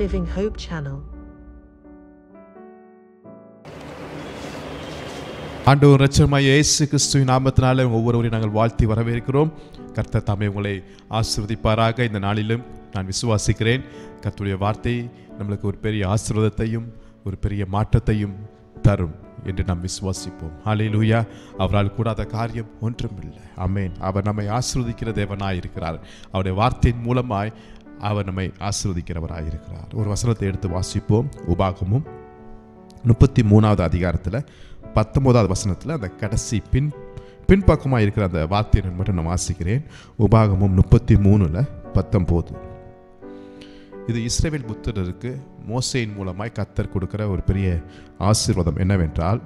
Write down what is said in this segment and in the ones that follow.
Living Hope Channel. ஆண்டவர் இரட்சகருமாகிய இயேசு கிறிஸ்துவின் நாமத்தினாலே ஒவ்வொருவரையும் நாங்கள் வாழ்த்தி வரவேற்கிறோம். கர்த்தர் தாமே உங்களை ஆசீர்வதிப்பாராக. இந்த நாளிலும் நான் விசுவாசிக்கிறேன் கர்த்தருடைய வார்த்தை நம்மளுக்கு ஒரு பெரிய ஆசீர்வாதத்தையும் ஒரு பெரிய மாற்றத்தையும் தரும் என்று நாம் விசுவாசிப்போம். ஹல்லேலூயா. அவரால் கூடாத காரியம் ஒன்றுமில்லை. ஆமென். அவர் நம்மை ஆசீர்வதிக்கிற தேவனாய் இருக்கிறார். அவருடைய வார்த்தையின் மூலமாய் அவர் நம்மை ஆசீர்வதிக்கிறவராய் இருக்கிறார். ஒரு வசனத்தை எடுத்து வாசிப்போம். உபாகமும் 33வது அதிகாரத்தில் 19வது வசனத்தில் அந்த கடைசி பின்பக்கமாக இருக்கிற அந்த வார்த்தையை மட்டும் நான் வாசிக்கிறேன். உபாகமும் 33:19. இது இஸ்ரவேல் புத்திரருக்கு மோசேயின் மூலமாய் கர்த்தர் கொடுக்கிற ஒரு பெரிய ஆசீர்வாதம் என்னவென்றால்,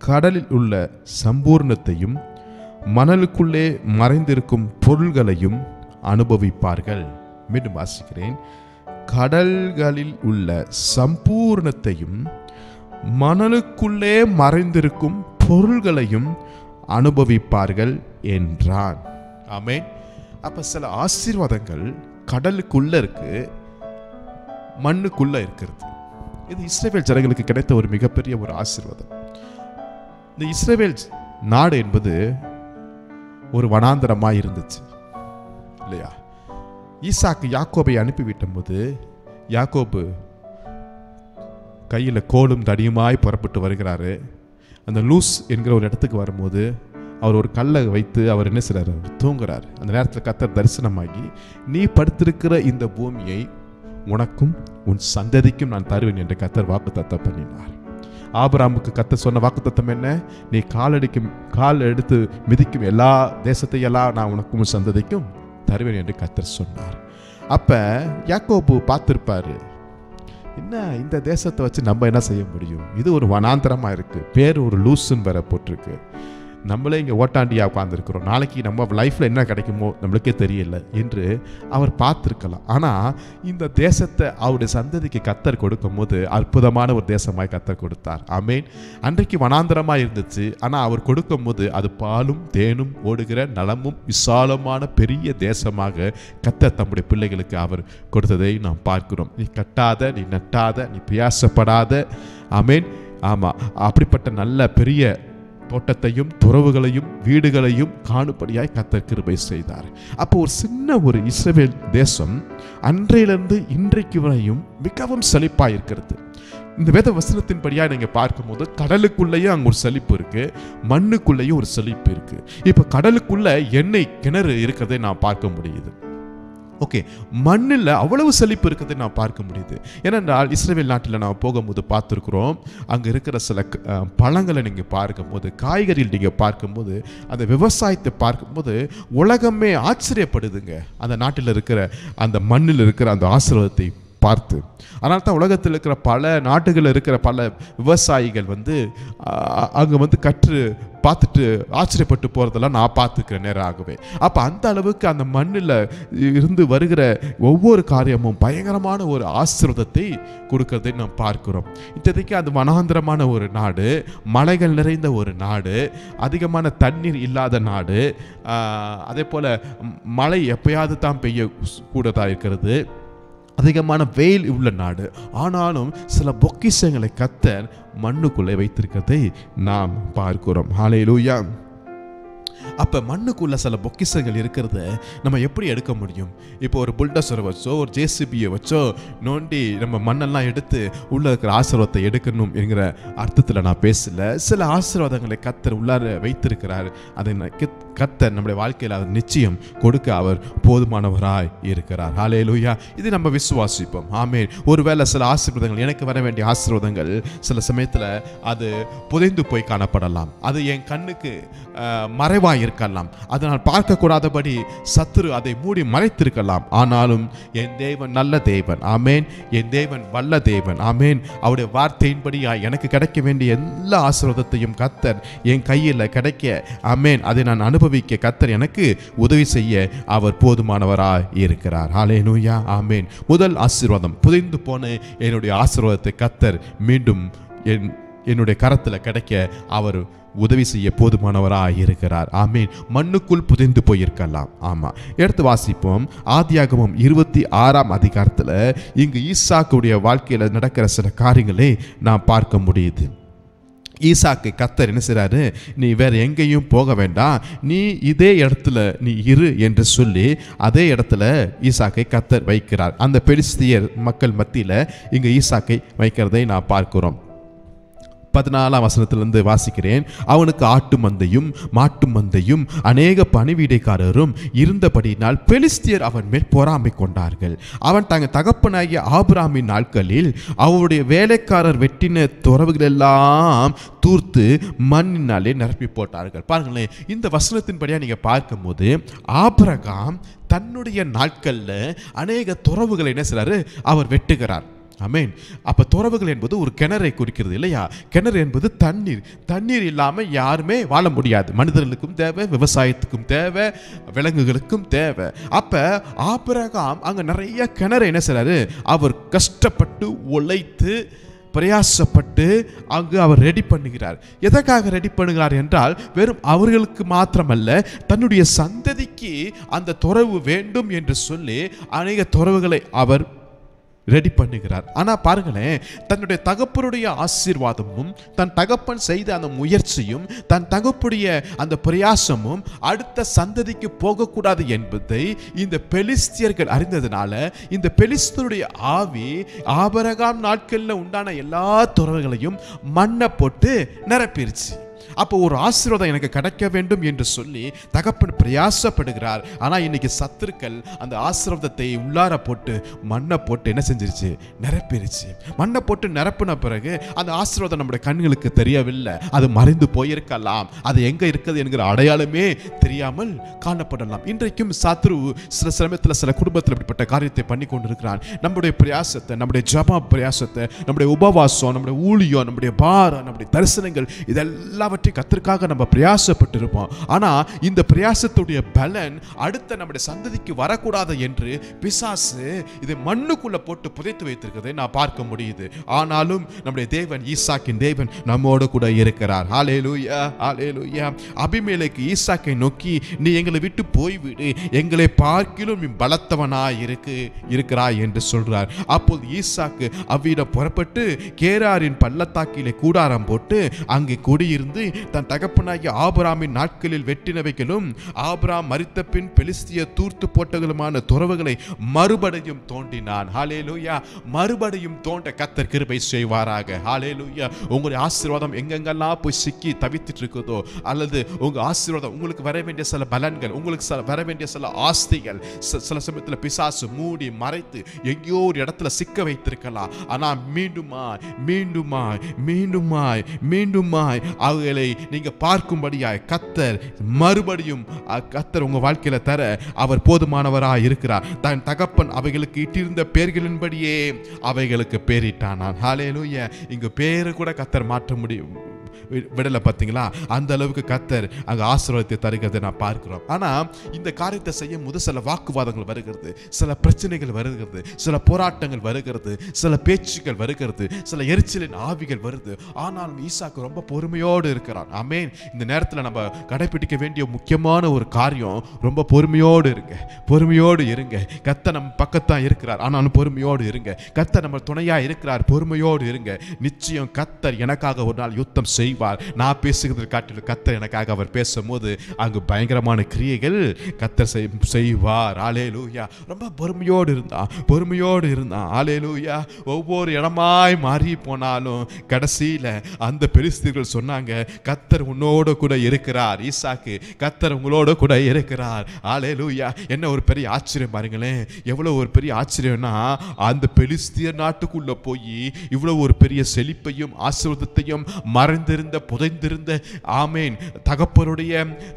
கடலில் உள்ள சம்பூர்ணத்தையும் மணலுக்குள்ளே மறைந்திருக்கும் பொருள்களையும் அனுபவிப்பார்கள். மீண்டும் வாசிக்கிறேன். கடல்களில் உள்ள சம்பூர்ணத்தையும் மணலுக்குள்ளே மறைந்திருக்கும் பொருள்களையும் அனுபவிப்பார்கள் என்றான். ஆமென். அப்ப சில ஆசீர்வாதங்கள் கடலுக்குள்ள இருக்கு, மண்ணுக்குள்ள இருக்கிறது. இது இஸ்ரவேல் ஜனங்களுக்கு கிடைத்த ஒரு மிகப்பெரிய ஒரு ஆசீர்வாதம். இந்த இஸ்ரவேல் நாடு என்பது ஒரு வனாந்தரமாய் இருந்துச்சு இல்லையா? ஈசாக்கு யாக்கோபை அனுப்பிவிட்ட போது யாக்கோபு கையில் கோலும் தடியுமாய் புறப்பட்டு வருகிறாரு. அந்த லூஸ் என்கிற ஒரு இடத்துக்கு வரும்போது அவர் ஒரு கல்லை வைத்து அவர் என்ன செய்றாரு? தூங்குறார். அந்த நேரத்தில் கர்த்தர் தரிசனமாகி, நீ படுத்திருக்கிற இந்த பூமியை உனக்கும் உன் சந்ததிக்கும் நான் தருவேன் என்று கர்த்தர் வாக்குத்தத்தம் பண்ணினார். ஆபிரகாமுக்கு கர்த்தர் சொன்ன வாக்குத்தத்தம் என்ன? நீ கால் எடுத்து மிதிக்கும் எல்லா தேசத்தையெல்லாம் நான் உனக்கும் உன் சந்ததிக்கும் தருவேன் என்று கர்த்தர் சொன்னார். அப்ப யாக்கோபு பார்த்திருப்பாரு, என்ன இந்த தேசத்தை வச்சு நம்ம என்ன செய்ய முடியும்? இது ஒரு வனாந்தரமா இருக்கு, பேர் ஒரு லூசுன்னு வேற போட்டிருக்கு. நம்மளே இங்கே ஓட்டாண்டியா உட்காந்துருக்கிறோம், நாளைக்கு நம்ம லைஃப்ல என்ன கிடைக்குமோ நம்மளுக்கே தெரியல என்று அவர் பார்த்துருக்கலாம். ஆனால் இந்த தேசத்தை அவருடைய சந்ததிக்கு கர்த்தர் கொடுக்கும் போது அற்புதமான ஒரு தேசமாய் கர்த்தர் கொடுத்தார். ஆமென். அன்றைக்கு வனாந்தரமாக இருந்துச்சு, ஆனால் அவர் கொடுக்கும் போது அது பாலும் தேனும் ஓடுகிற நலமும் விசாலமான பெரிய தேசமாக கர்த்தர் தம்முடைய பிள்ளைகளுக்கு அவர் கொடுத்ததை நாம் பார்க்கிறோம். நீ கட்டாத, நீ நட்டாத, நீ பிரயாசப்படாத, ஆமென், ஆமாம், அப்படிப்பட்ட நல்ல பெரிய தோட்டத்தையும் துறவுகளையும் வீடுகளையும் காணும்படியாய் கர்த்தர் கிருபை செய்தார். அப்போ ஒரு சின்ன ஒரு இஸ்ரவேல் தேசம் அன்றையிலிருந்து இன்றைக்கு வரையும் மிகவும் செழிப்பாக இருக்கிறது. இந்த வேத வசனத்தின்படியாக நீங்கள் பார்க்கும்போது கடலுக்குள்ளேயும் அங்கே ஒரு செழிப்பு இருக்கு, மண்ணுக்குள்ளேயும் ஒரு செழிப்பு இருக்கு. இப்போ கடலுக்குள்ள எண்ணெய் கிணறு இருக்கிறதை நான் பார்க்க முடியுது. ஓகே, மண்ணில் அவ்வளவு செழிப்பு இருக்கிறதை நான் பார்க்க முடியுது. ஏனென்றால் இஸ்ரவேல் நாட்டில் நான் போகும்போது பார்த்துருக்குறோம், அங்கே இருக்கிற சில பழங்களை நீங்கள் பார்க்கும்போது, காய்கறிகள் நீங்கள் பார்க்கும்போது, அந்த விவசாயத்தை பார்க்கும்போது உலகமே ஆச்சரியப்படுதுங்க அந்த நாட்டில் இருக்கிற அந்த மண்ணில் இருக்கிற அந்த ஆசீர்வாதத்தை பார்த்து. அதனால தான் உலகத்தில் இருக்கிற பல நாடுகளில் இருக்கிற பல விவசாயிகள் அங்கே கற்று பார்த்துட்டு ஆச்சரியப்பட்டு போகிறதெல்லாம் நான் பார்த்துக்கிறேன் நேராகவே. அப்போ அந்த அளவுக்கு அந்த மண்ணில் இருந்து வருகிற ஒவ்வொரு காரியமும் பயங்கரமான ஒரு ஆசீர்வாதத்தை கொடுக்கறதை நாம் பார்க்கிறோம். இப்போதைக்கு அது வனாந்திரமான ஒரு நாடு, மலைகள் நிறைந்த ஒரு நாடு, அதிகமான தண்ணீர் இல்லாத நாடு, அதே போல் மழை எப்பயாவது தான் பெய்ய கூடதாக இருக்கிறது, அதிகமான வெயில் உள்ள நாடு. ஆனாலும் சில பொக்கிஷங்களை கர்த்தர் மண்ணுக்குள்ளே வைத்திருக்கிறதை நாம் பார்க்கிறோம். ஹல்லேலூயா. அப்போ மண்ணுக்குள்ள சில பொக்கிஷங்கள் இருக்கிறத நம்ம எப்படி எடுக்க முடியும்? இப்போ ஒரு புல்டோசரை வச்சோ ஒரு ஜேசிபியை வச்சோ நோண்டி நம்ம மண்ணெல்லாம் எடுத்து உள்ள இருக்கிற ஆசீர்வாதத்தை எடுக்கணும் என்கிற அர்த்தத்தில் நான் பேசல. சில ஆசீர்வாதங்களை கர்த்தர் உள்ளார வைத்திருக்கிறார். அதை கர்த்தர் நம்முடைய வாழ்க்கையில் அவர் நிச்சயம் கொடுக்க அவர் போதுமானவராய் இருக்கிறார். ஹல்லேலூயா. இது நம்ம விசுவாசிப்போம். ஆமென். ஒருவேளை சில ஆசீர்வாதங்கள், எனக்கு வர வேண்டிய ஆசீர்வாதங்கள் சில சமயத்தில் அது புதைந்து போய் காணப்படலாம், அது என் கண்ணுக்கு மறைவாய் இருக்கலாம், அதனால் பார்க்கக்கூடாதபடி சத்துரு அதை மூடி மறைத்திருக்கலாம். ஆனாலும் என் தேவன் நல்ல தேவன். ஆமேன். என் தேவன் வல்ல தேவன். ஆமேன். அவருடைய வார்த்தையின்படியா எனக்கு கிடைக்க வேண்டிய எல்லா ஆசீர்வாதத்தையும் கர்த்தர் என் கையில் கிடைக்க, ஆமேன், அதை நான் அனுபவிக்க கர்த்தர் எனக்கு உதவி செய்ய அவர் போதுமானவராய் இருக்கிறார். ஹல்லேலூயா. ஆமேன். முதல் ஆசீர்வாதம், புதைந்து போன என்னுடைய ஆசீர்வாதத்தை கர்த்தர் மீண்டும் என்னுடைய கரத்தில் கிடைக்க அவர் உதவி செய்ய போதுமானவராக இருக்கிறார். ஆமீன். மண்ணுக்குள் புதைந்து போயிருக்கலாம். ஆமா. எடுத்து வாசிப்போம். ஆதியாகமம் 26ஆம் அதிகாரத்தில் இங்கு ஈசாக்குடைய வாழ்க்கையில் நடக்கிற சில காரியங்களை நாம் பார்க்க முடியுது. ஈசாக்கு கர்த்தர் என்ன செய்றாரு, நீ வேற எங்கேயும் போக வேண்டாம், நீ இதே இடத்துல நீ இரு என்று சொல்லி அதே இடத்துல ஈசாக்கை கர்த்தர் வைக்கிறார். அந்த பெலிஸ்தியர் மக்கள் மத்தியில் இங்கு ஈசாக்கை வைக்கிறதை நான் பார்க்கிறோம். 14ஆம் வசனத்திலிருந்து வாசிக்கிறேன். அவனுக்கு ஆட்டு மந்தையும் மாட்டு மந்தையும் அநேக பணிவீடைக்காரரும் இருந்தபடியினால் பெலிஸ்தியர் அவன் மேல் பொறாமை கொண்டார்கள். அவன் தங்கள் தகப்பனாகிய ஆபிரகாமின் நாட்களில் அவருடைய வேலைக்காரர் வெட்டின துறவுகளெல்லாம் தூர்த்து மண்ணினாலே நிரப்பி போட்டார்கள். பாருங்களேன், இந்த வசனத்தின்படியா நீங்க பார்க்கும்போது ஆபிரகாம் தன்னுடைய நாட்கள்ல அநேக துறவுகளை என்ன செய்றாரு, அவர் வெட்டுகிறார். ஆமென். அப்ப துறவுகள் என்பது ஒரு கிணறை குறிக்கிறது இல்லையா? கிணறு என்பது தண்ணீர். தண்ணீர் இல்லாம யாருமே வாழ முடியாது. மனிதர்களுக்கும் தேவை, விவசாயத்துக்கும் தேவை, விலங்குகளுக்கும் தேவை. அப்ப ஆபிரகாம் அங்க நிறைய கிணறு என்ன செய்றாரு, அவர் கஷ்டப்பட்டு உழைத்து பிரயாசப்பட்டு அங்கு அவர் ரெடி பண்ணுகிறார். எதற்காக ரெடி பண்ணுகிறார் என்றால், வெறும் அவர்களுக்கு மாத்திரமல்ல, தன்னுடைய சந்ததிக்கு அந்த துறவு வேண்டும் என்று சொல்லி அநேக துறவுகளை அவர் ரெடி பண்ணுகிறார். ஆனா பாருங்களேன், தன்னுடைய தகப்பனுடைய ஆசீர்வாதமும் தன் தகப்பன் செய்த அந்த முயற்சியும் தன் தகப்புடைய அந்த பிரயாசமும் அடுத்த சந்ததிக்கு போகக்கூடாது என்பதை இந்த பெலிஸ்தியர்கள் அறிந்ததுனால இந்த பெலிஸ்தருடைய ஆவி ஆபிரகாம் நாட்களில் உண்டான எல்லா துறவுகளையும் மண்ணை போட்டு நிரப்பிருச்சு. அப்போ ஒரு ஆசீர்வாதம் எனக்கு கிடைக்க வேண்டும் என்று சொல்லி தகப்பன் பிரயாசப்படுகிறார். ஆனால் இன்னைக்கு சத்துருக்கள் அந்த ஆசீர்வாதத்தை உள்ளார போட்டு மண்ணை போட்டு என்ன செஞ்சிருச்சு, நிரப்பிருச்சு. மண்ணை போட்டு நிரப்பின பிறகு அந்த ஆசீர்வாதம் நம்முடைய கண்களுக்கு தெரியவில்லை, அது மறைந்து போயிருக்கலாம், அது எங்க இருக்குது என்கிற அடையாளமே தெரியாமல் காணப்படலாம். இன்றைக்கும் சத்துரு சில சமயத்தில் சில குடும்பத்தில் இப்படிப்பட்ட காரியத்தை பண்ணி கொண்டிருக்கிறான். நம்முடைய பிரயாசத்தை, நம்முடைய ஜப பிரயாசத்தை, நம்முடைய உபவாசம், நம்முடைய ஊழியம், நம்முடைய பாரம், நம்முடைய தரிசனங்கள், இதெல்லாம் கர்த்தருக்காக நம்ம பிரயாசப்பட்டு இருப்போம். ஆனா இந்த பிரயாசத்துடைய பலன் அடுத்த நம்முடைய சந்ததிக்கு வரக்கூடாது என்று பிசாசு இதை மண்ணுக்குள்ள போட்டு புதைத்து வைத்திருக்கிறதை நான் பார்க்க முடியுது. ஆனாலும் நம்முடைய தேவன், ஈசாக்கின் தேவன் நம்மோடு கூட இருக்கிறார். ஹல்லேலூயா, ஹல்லேலூயா. அபிமெலேக்கு ஈசாக்கை நோக்கி, நீ எங்களை விட்டு போய்விடு, எங்களை பார்க்கிலும் பலத்தவனாய் இருக்கிறாய் என்று சொல்றார். அப்போது ஈசாக்கு அவ்விடம் புறப்பட்டு கேராரின் பள்ளத்தாக்கிலே கூடாரம் போட்டு அங்கே குடியிருந்து தன் தகப்பனாகிய ஆபிரகாமின் நாட்களில் வெட்டினவைகளும் ஆபிரகாம் மரித்த பின் பெலிஸ்தியர் தூர்த்து போட்டகளுமான துறவுகளை மறுபடியும் தோண்டினான். ஹல்லேலூயா. மறுபடியும் தோண்ட கர்த்தர் கிருபை செய்வாராக. ஹல்லேலூயா. உங்களுடைய ஆசீர்வாதம் எங்கெங்கெல்லாம் போய் சிக்கி தவித்துட்டு இருக்குதோ, அல்லது உங்க ஆசீர்வாதம், உங்களுக்கு வர வேண்டிய சில பலன்கள், உங்களுக்கு வர வேண்டிய சில ஆஸ்திகள் சில சமயத்தில் பிசாசு மூடி மறைத்து எங்கேயோ ஒரு இடத்துல சிக்க வைத்திருக்கலாம். ஆனா மீண்டுமாய் மீண்டுமாய் மீண்டுமாய் மீண்டுமாய் அவர்களை நீங்க பார்க்கும்படியாய் கர்த்தர் மறுபடியும் கர்த்தர் உங்க வாழ்க்கையில தர அவர் போதுமானவராய் இருக்கிறார். தன் தகப்பன் அவைகளுக்கு இட்டிருந்த பெயர்களின்படியே அவைகளுக்கு பேரிட்டானான். ஹல்லேலூயா. இங்க பேரு கூட கர்த்தர் மாற்ற முடியும் விடலை. பார்த்தீங்களா? அந்த அளவுக்கு கர்த்தர் அங்கே ஆசீர்வாதத்தை தருகிறதை நான் பார்க்கிறோம். ஆனால் இந்த காரியத்தை செய்யும் போது சில வாக்குவாதங்கள் வருகிறது, சில பிரச்சனைகள் வருகிறது, சில போராட்டங்கள் வருகிறது, சில பேச்சுக்கள் வருகிறது, சில எரிச்சலின் ஆவிகள் வருது. ஆனாலும் ஈசாக்கு ரொம்ப பொறுமையோடு இருக்கிறான். ஆமென். இந்த நேரத்தில் நம்ம கடைபிடிக்க வேண்டிய முக்கியமான ஒரு காரியம், ரொம்ப பொறுமையோடு இருங்க, பொறுமையோடு இருங்க. கர்த்தர் நம்ம பக்கத்தான் இருக்கிறார், ஆனாலும் பொறுமையோடு இருங்க. கர்த்தர் நம்ம துணையா இருக்கிறார், பொறுமையோடு இருங்க. நிச்சயம் கர்த்தர் எனக்காக ஒரு நாள் யுத்தம் செய்வார். நான் பேசுகிறதை காட்டிலும் கர்த்தர் எனக்காக அவர் பேசும்போது அங்கு பயங்கரமான கிரியைகள் கர்த்தர் செய்வார். ஹல்லேலூயா. ரொம்ப பொறுமையோடு இருந்தான். ஹல்லேலூயா. ஒவ்வொரு இடமாய் மாறி போனாலும் கடைசியில அந்த பெலிஸ்தர்கள் சொன்னாங்க, கர்த்தர் உன்னோட கூட இருக்கிறார். ஈசாக்கு, கர்த்தர் உங்களோட கூட இருக்கிறார். ஹல்லேலூயா. என்ன ஒரு பெரிய ஆச்சரியம் பாருங்களேன். எவ்வளவு ஒரு பெரிய ஆச்சரியம்னா, அந்த பெலிஸ்தியர் நாட்டுக்குள்ள போய் இவ்வளவு ஒரு பெரிய செழிப்பையும் ஆசீர்வாதத்தையும் மறைந்திருந்த புதைந்திருந்த ஆமேன் தகப்பனுடைய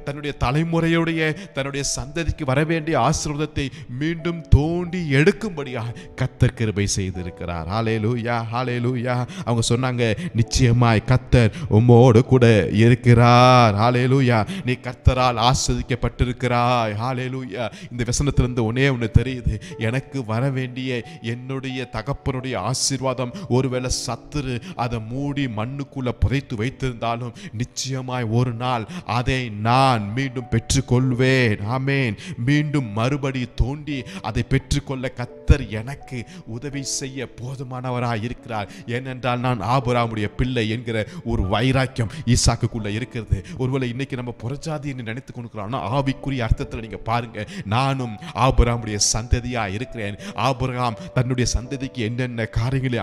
தன்னுடைய தலைமுறையுடைய தன்னுடைய சந்ததிக்கு வர வேண்டிய ஆசீர்வாதத்தை மீண்டும் தோண்டி எடுக்கும்படியாக கர்த்தர் கிருபை செய்திருக்கிறார். ஹல்லேலூயா, ஹல்லேலூயா. அவங்க சொன்னாங்க, நிச்சயமாய் கர்த்தர் உம்மோடு கூட இருக்கிறார். ஹல்லேலூயா. நீ கர்த்தரால் ஆசீர்வதிக்கப்பட்டிருக்கிறாய். ஹல்லேலூயா. இந்த வசனத்திலிருந்து ஒண்ணு தெரியுது, எனக்கு வர வேண்டிய என்னுடைய தகப்பனுடைய ஆசீர்வாதம் ஒருவேளை சத்துரு அதை மூடி மண்ணுக்குள்ள புதைத்து வைத்து வைத்திருந்தாலும் நிச்சயமாய் ஒரு நாள் அதை நான் மீண்டும் பெற்றுக்கொள்வேன். ஆமேன். மீண்டும் மறுபடி தோண்டி அதை பெற்றுக்கொள்ள கர்த்தர் எனக்கு உதவி செய்ய போதுமானவராய் இருக்கிறார். ஏனென்றால் நான் ஆபிரகாமுடைய பிள்ளை என்கிற ஒரு வைராக்கியம் ஈசாக்குக்குள்ள இருக்கிறது. ஒருவேளை இன்னைக்கு நம்ம புறஜாதி என்று நினைத்துக் கொண்டிருக்கிறோம். ஆவிக்குரிய அர்த்தத்தில் நீங்க பாருங்க, நானும் ஆபிரகாமுடைய சந்ததியா இருக்கிறேன். ஆபிரகாம் தன்னுடைய சந்ததிக்கு என்னென்ன காரியங்களை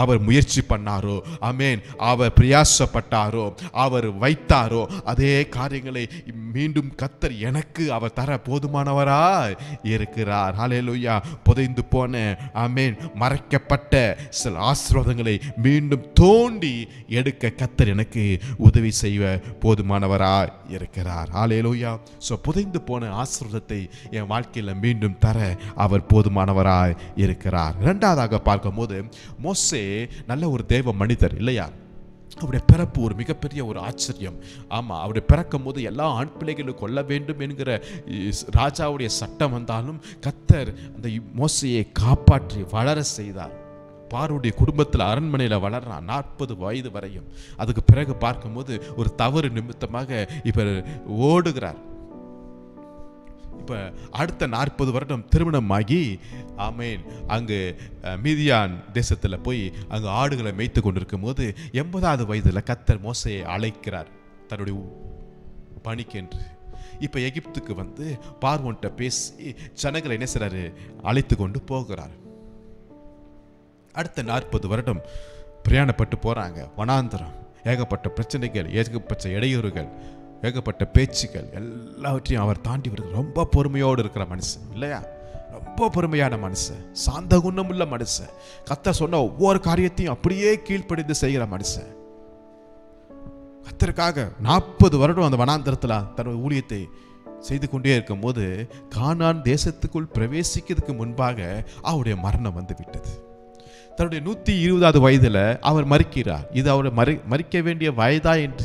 அவர் முயற்சி பண்ணாரோ, ஆமென், அவர் பிரயாசப்பட்டாரோ, அவர் வைத்தாரோ, அதே காரியங்களை மீண்டும் கர்த்தர் எனக்கு அவர் தர போதுமானவராய் இருக்கிறார். ஹல்லேலூயா. புதைந்து போன, ஆமென், மறைக்கப்பட்ட சில ஆசீர்வாதங்களை மீண்டும் தோண்டி எடுக்க கர்த்தர் எனக்கு உதவி செய்ய போதுமானவராய் இருக்கிறார். ஹல்லேலூயா. சோ புதைந்து போன ஆசீர்வாதத்தை என் வாழ்க்கையில் மீண்டும் தர அவர் போதுமானவராய் இருக்கிறார். இரண்டாவதாக பார்க்கும்போது, மோசே நல்ல ஒரு தேவ மனிதர் இல்லையா? அவருடைய பிறப்பு ஒரு மிகப்பெரிய ஒரு ஆச்சரியம். ஆமாம், அவருடைய பிறக்கும் போது எல்லா ஆண் பிள்ளைகளும் கொல்ல வேண்டும் என்கிற ராஜாவுடைய சட்டம் வந்தாலும் கர்த்தர் அந்த மோசையை காப்பாற்றி வளர செய்தார். பார்வோனுடைய குடும்பத்தில் அரண்மனையில் வளர்றான் 40 வயது வரையும். அதுக்கு பிறகு பார்க்கும்போது ஒரு தவறு நிமித்தமாக இவர் ஓடுகிறார். இப்போ அடுத்த 40 வருடம் திருமணமாகி, ஆமேன், அங்கு மீதியான் தேசத்தில் போய் அங்கு ஆடுகளை மேய்த்து கொண்டிருக்கும் போது 80வது வயதில் கர்த்தர் மோசையை அழைக்கிறார் தன்னுடைய பணிக்கென்று. இப்போ எகிப்துக்கு வந்து பார்வோன்கிட்ட பேசி ஜனங்களை என்ன செய்றாரு, அழைத்து கொண்டு போகிறார். அடுத்த 40 வருடம் பிரயாணப்பட்டு போகிறாங்க. வனாந்தரம், ஏகப்பட்ட பிரச்சனைகள், ஏகப்பட்ட இடையூறுகள், ஏகப்பட்ட பேச்சுக்கள் எல்லாவற்றையும் அவர் தாண்டி வருது. ரொம்ப பொறுமையோடு இருக்கிற மனுஷன் இல்லையா? ரொம்ப பொறுமையான மனுஷன், சாந்த குணமுள்ள மனுஷன், கர்த்தர் சொன்ன ஒவ்வொரு காரியத்தையும் அப்படியே கீழ்ப்படிந்து செய்கிற மனுஷன். கர்த்தருக்காக 40 வருடம் அந்த வனாந்தரத்தில் தன்னுடைய ஊழியத்தை செய்து கொண்டே இருக்கும் போது கானான் தேசத்துக்குள் பிரவேசிக்கிறதுக்கு முன்பாக அவருடைய மரணம் வந்து விட்டது. தன்னுடைய 120வது வயதில் அவர் மரிக்கிறார். இது அவர் மரிக்க வேண்டிய வயதா என்று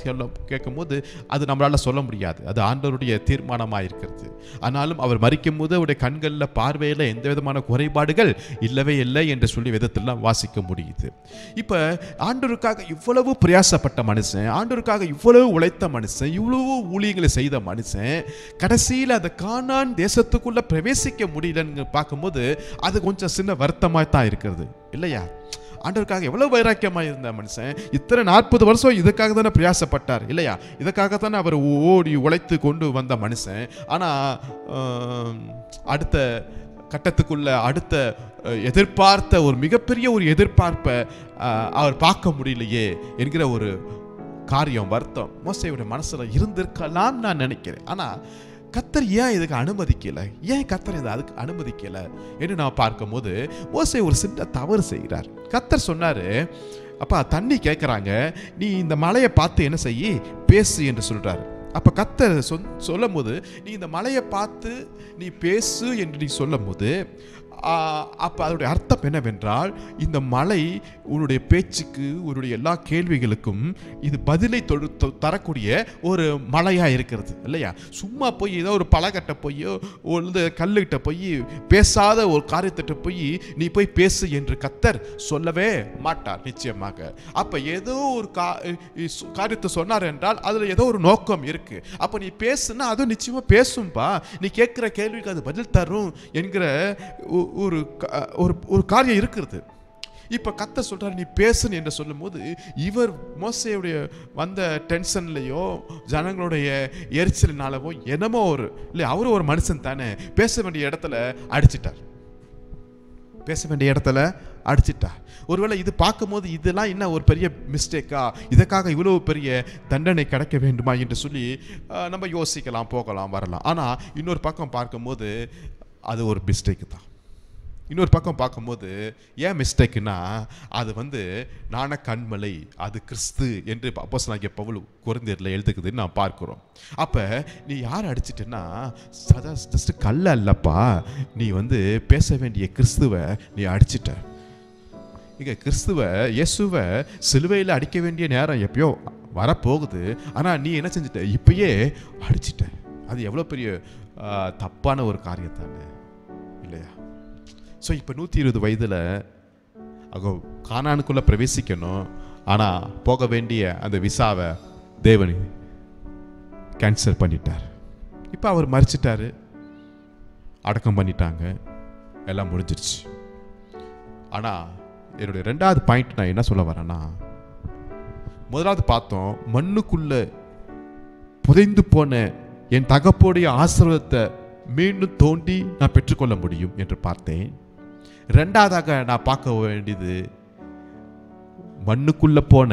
கேட்கும் போது அது நம்மளால சொல்ல முடியாது. அது ஆண்டவருடைய தீர்மானமாக இருக்கிறது. ஆனாலும் அவர் மரிக்கும் போது அவருடைய கண்களில், பார்வையில் எந்த விதமான குறைபாடுகள் இல்லவே இல்லை என்று சொல்லி விதத்திலாம் வாசிக்க முடியுது. இப்போ ஆண்டவருக்காக இவ்வளவு பிரயாசப்பட்ட மனுஷன், ஆண்டவருக்காக இவ்வளவு உழைத்த மனுஷன், இவ்வளவு ஊழியங்களை செய்த மனுஷன், கடைசியில் அந்த கானான் தேசத்துக்குள்ள பிரவேசிக்க முடியலன்னு பார்க்கும்போது அது கொஞ்சம் சின்ன வருத்தமாக தான் இருக்கிறது இல்லையா? ஆண்டவருக்காக எவ்வளவு வைராக்கியமாக இருந்த மனுஷன் இத்தனை 40 வருஷம் இதுக்காக தானே பிரயாசப்பட்டார் இல்லையா? இதுக்காகத்தானே அவர் ஓடி உழைத்து கொண்டு வந்த மனுஷன். ஆனால் அடுத்த கட்டத்துக்குள்ள அடுத்த எதிர்பார்த்த ஒரு மிகப்பெரிய ஒரு எதிர்பார்ப்பை அவர் பார்க்க முடியலையே என்கிற ஒரு காரியம், வருத்தம் மோசேயுடைய மனசுல இருந்திருக்கலாம் நான் நினைக்கிறேன். ஆனால் கர்த்தர் ஏன் இதுக்கு அனுமதிக்கல? ஏன் கர்த்தர் இதை அதுக்கு அனுமதிக்கல என்று நான் பார்க்கும்போது மோசே ஒரு சின்ன தவறு செய்கிறார். கர்த்தர் சொன்னாரு, அப்பா தண்ணி கேட்குறாங்க, நீ இந்த மலையை பார்த்து என்ன செய்யி பேசு என்று சொல்றாரு. அப்போ கர்த்தர் சொல்லும் போது நீ இந்த மலையை பார்த்து நீ பேசு என்று நீ சொல்லும் போது அப்போ அதோடைய அர்த்தம் என்னவென்றால், இந்த மலை உன்னுடைய பேச்சுக்கு, உன்னுடைய எல்லா கேள்விகளுக்கும் இது பதிலை தரக்கூடிய ஒரு மலையாக இருக்கிறது இல்லையா? சும்மா போய் ஏதோ ஒரு பழக்கட்ட போயோ ஒரு கல்லுகிட்ட போய் பேசாத ஒரு காரியத்திட்ட போய் நீ போய் பேசு என்று கர்த்தர் சொல்லவே மாட்டார் நிச்சயமாக. அப்போ ஏதோ ஒரு காரியத்தை சொன்னார் என்றால் அதில் ஏதோ ஒரு நோக்கம் இருக்கு. அப்போ நீ பேசுனா அதுவும் நிச்சயமாக பேசும்பா, நீ கேட்குற கேள்விக்கு அது பதில் தரும் என்கிற ஒரு காரியம் இருக்கிறது. இப்ப கர்த்தர் சொல்றாரு நீ பேசுன்னு என்று சொல்லும் போது இவர் மோசேயுடைய வந்த டென்ஷன்லயோ ஜனங்களுடைய எரிச்சலினாலவோ என்னமோ ஒரு இல்லை, அவரும் ஒரு மனுஷன் தானே, பேச வேண்டிய இடத்துல அடிச்சிட்டார். ஒருவேளை இது பார்க்கும்போது இதெல்லாம் என்ன ஒரு பெரிய மிஸ்டேக்கா, இதற்காக இவ்வளவு பெரிய தண்டனை கிடைக்க வேண்டுமா என்று சொல்லி நம்ம யோசிக்கலாம், போகலாம், வரலாம். ஆனால் இன்னொரு பக்கம் பார்க்கும்போது அது ஒரு மிஸ்டேக்கு தான். இன்னொரு பக்கம் பார்க்கும்போது ஏன் மிஸ்டேக்குன்னா, அது நான கண்மலை, அது கிறிஸ்து என்று அப்போஸ்தலனாகிய பவுல் கொரிந்தியரில் எழுதுக்குதுன்னு நான் பார்க்குறோம். அப்போ நீ யார் அடிச்சிட்டேன்னா ஜஸ்ட் கல்ல அல்லப்பா, நீ பேச வேண்டிய கிறிஸ்துவை நீ அடிச்சிட்ட. இங்கே இயேசுவை சிலுவையில் அடிக்க வேண்டிய நேரம் எப்பயோ வரப்போகுது. ஆனால் நீ என்ன செஞ்சிட்ட, இப்பயே அடிச்சிட்ட. அது எவ்வளோ பெரிய தப்பான ஒரு காரியத்தானே இல்லையா? ஸோ இப்போ 120 வயதில் கானானுக்குள்ளே பிரவேசிக்கணும். ஆனால் போக வேண்டிய அந்த விசாவை தேவன் கேன்சல் பண்ணிட்டார். இப்போ அவர் மறிச்சிட்டாரு, அடக்கம் பண்ணிட்டாங்க, எல்லாம் முடிஞ்சிருச்சு. ஆனால் என்னுடைய ரெண்டாவது பாயிண்ட் நான் என்ன சொல்ல வரேன்னா, முதலாவது பார்த்தோம், மண்ணுக்குள்ள புதைந்து போன என் தகப்போடைய ஆசீர்வாதத்தை மீண்டும் தோண்டி நான் பெற்றுக்கொள்ள முடியும் என்று பார்த்தேன். ரெண்டாவதாக நான் பார்க்க வேண்டியது, மண்ணுக்குள்ள போன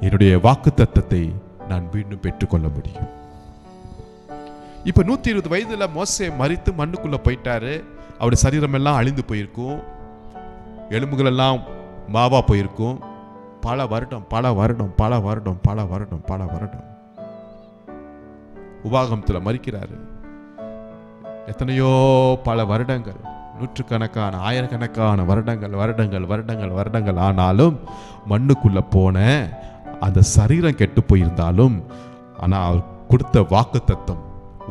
என்னுடைய வாக்குத்தத்தத்தை நான் மீண்டும் பெற்றுக்கொள்ள முடியும். இப்ப 120 வயதுல மோசே மரித்து மண்ணுக்குள்ள போயிட்டாரு. அவருடைய சரீரம் எல்லாம் அழிந்து போயிருக்கும், எலும்புகள் எல்லாம் மாவா போயிருக்கும். பல வருடம் உபாகமத்தில் மரிக்கிறாரு. எத்தனையோ பல வருடங்கள், நூற்றுக்கணக்கான ஆயிரக்கணக்கான வருடங்கள் ஆனாலும் மண்ணுக்குள்ள போன அந்த சரீரம் கெட்டு போயிருந்தாலும் ஆனால் அவர் கொடுத்த வாக்குத்தத்தம்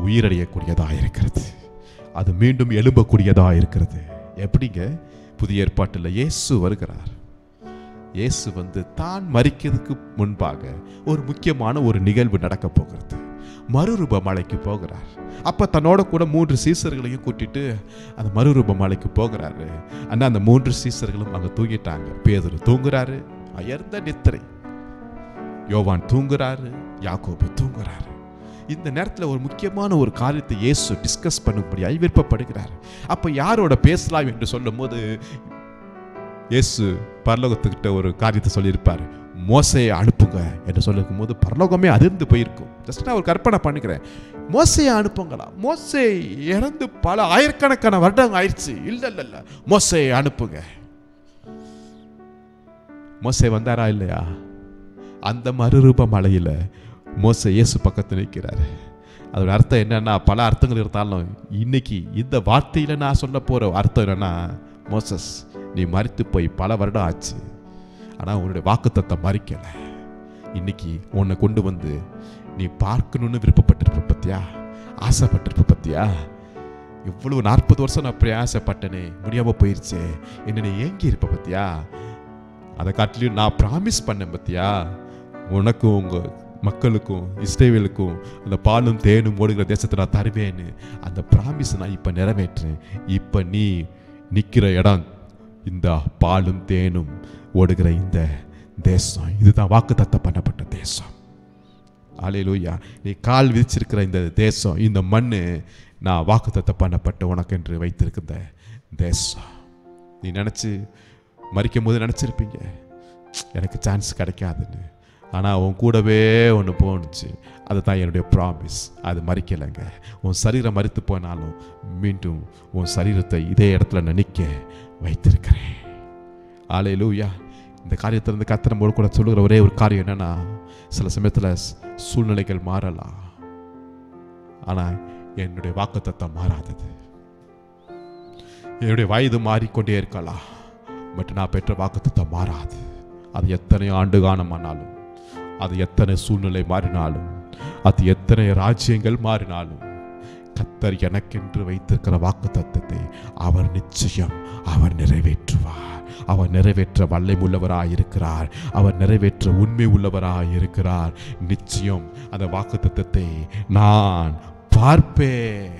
உயிரடையக்கூடியதாக இருக்கிறது. அது மீண்டும் எழும்பக்கூடியதாக இருக்கிறது. எப்படிங்க? புதிய ஏற்பாட்டில் இயேசு வருகிறார். இயேசு வந்து தான் மரிக்கிறதுக்கு முன்பாக ஒரு முக்கியமான ஒரு நிகழ்வு நடக்க போகிறது. மறுரூப மலைக்கு போகிறார். அப்ப தன்னோட கூட 3 சீசர்களையும் கூட்டிட்டு அந்த மறுரூப மலைக்கு போகிறாரு. ஆனா அந்த 3 சீசர்களும் அங்க தூங்கிட்டாங்க. பேதுரு தூங்குறாரு, அயர்ந்த நித்திரை. யோவான் தூங்குறாரு, யாக்கோபு தூங்குறாரு. இந்த நேரத்தில் ஒரு முக்கியமான ஒரு காரியத்தை இயேசு டிஸ்கஸ் பண்ணும்படி விருப்பப்படுகிறார். அப்ப யாரோட பேசலாம் என்று சொல்லும் போது இயேசு பரலோகத்துக்கிட்ட ஒரு காரியத்தை சொல்லியிருப்பார். மோசையை அனுப்புங்க என்று சொல்லிருக்கும் போது பரலோகமே அதிர்ந்து போயிருக்கும். ஜஸ்ட் நான் ஒரு கற்பனை பண்ணிக்கிறேன். மோசையை அனுப்புங்களா? மோசே இறந்து பல ஆயிரக்கணக்கான வருடம் ஆயிடுச்சு. இல்ல மோசையை அனுப்புங்க. மோசே வந்தாரா இல்லையா? அந்த மறுரூப மலையில மோசே இயேசு பக்கத்தில் நிற்கிறாரு. அதோட அர்த்தம் என்னன்னா, பல அர்த்தங்கள் இருந்தாலும் இன்னைக்கு இந்த வார்த்தையில நான் சொல்ல போற அர்த்தம் என்னன்னா, மோசஸ் நீ மரித்து போய் பல வருடம் ஆச்சு, ஆனால் உன்னுடைய வாக்குத்தத்தம் மறிக்கல. இன்னைக்கு உன்னை கொண்டு வந்து நீ பார்க்கணும்னு விருப்பப்பட்டிருப்ப பத்தியா, ஆசைப்பட்டிருப்ப பத்தியா. இவ்வளவு 40 வருஷம் நான் அப்படி ஆசைப்பட்டனே, முடியாம போயிருச்சே, என்ன நீ ஏங்கி இருப்ப பத்தியா. அதை காட்டிலையும் நான் ப்ராமிஸ் பண்ணேன் பத்தியா, உனக்கும் உங்க மக்களுக்கும் இஸ்ரவேலுக்கும் அந்த பாலும் தேனும் ஓடுகிற தேசத்தை நான் தருவேன்னு. அந்த ப்ராமிஸ் நான் இப்ப நிறைவேற்றேன். இப்ப நீ நிக்கிற இடம் இந்த பாலும் தேனும் ஓடுகிற இந்த தேசம். இதுதான் வாக்குத்தத்தம் பண்ணப்பட்ட தேசம். அல்லேலூயா. நீ கால் விதிச்சிருக்கிற இந்த தேசம், இந்த மண்ணு நான் வாக்குத்தத்தம் பண்ணப்பட்ட உனக்கு என்று வைத்திருக்கிற தேசம். நீ நினைச்சு மரிக்கும் போது நினைச்சிருப்பீங்க எனக்கு சான்ஸ் கிடைக்காதுன்னு. ஆனால் உன் கூடவே ஒன்று போணுச்சு. அதுதான் என்னுடைய ப்ராமிஸ். அது மறிக்கலைங்க. உன் சரீரம் மறித்து போனாலும் மீண்டும் உன் சரீரத்தை இதே இடத்துல நினைக்க வைத்திருக்கிறேன். அல்லேலூயா. இந்த காரியத்திலிருந்து கர்த்தர் நம்மோடு கூட சொல்லுகிற ஒரே ஒரு காரியம் என்னன்னா, சில சமயத்தில் சூழ்நிலைகள் மாறலாம், ஆனால் என்னுடைய வாக்குத்தத்தம் மாறாதது. என்னுடைய வயது மாறிக்கொண்டே இருக்கலாம், பட் நான் பெற்ற வாக்குத்தத்தம் மாறாது. அது எத்தனை ஆண்டு காலமானாலும், அது எத்தனை சூழ்நிலை மாறினாலும், அது எத்தனை ராஜ்யங்கள் மாறினாலும், கர்த்தர் எனக்கென்று வைத்திருக்கிற வாக்குத்தத்தத்தை அவர் நிச்சயம் அவர் நிறைவேற்றுவார். அவர் நிறைவேற்ற வல்லமை உள்ளவராயிருக்கிறார். அவர் நிறைவேற்ற உண்மை உள்ளவராயிருக்கிறார். நிச்சயம் அந்த வாக்குத்தத்தத்தை நான் பார்ப்பேன்.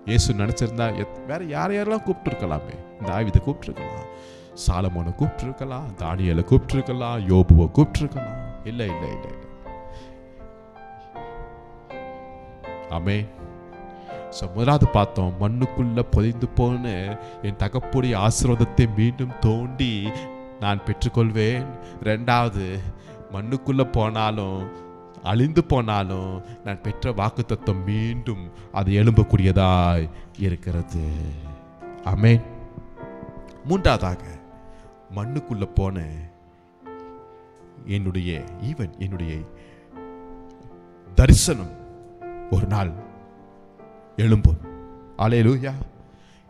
இயேசு நினைச்சிருந்தா வேற யாரையெல்லாம் கூப்பிட்டு இருக்கலாமே. தாவீதை கூப்பிட்டுருக்கலாம், சாலமோனை கூப்பிட்டுருக்கலாம், தானியேலை கூப்பிட்டுருக்கலாம், யோபுவை கூப்பிட்டுருக்கலாம். இல்லை. ஆமென். முதலாவது பார்த்தோம், மண்ணுக்குள்ள புதைந்து போன என் தகப்புடைய ஆசீர்வாதத்தை மீண்டும் தோண்டி நான் பெற்றுக்கொள்வேன். ரெண்டாவது, மண்ணுக்குள்ள போனாலும் அழிந்து போனாலும் நான் பெற்ற வாக்குத்தத்தம் மீண்டும் அது எழும்பக்கூடியதாய் இருக்கிறது. ஆமென். மூன்றாவதாக, மண்ணுக்குள்ள போன என்னுடைய தரிசனம் ஒரு நாள் எழும்பும். அல்லேலூயா.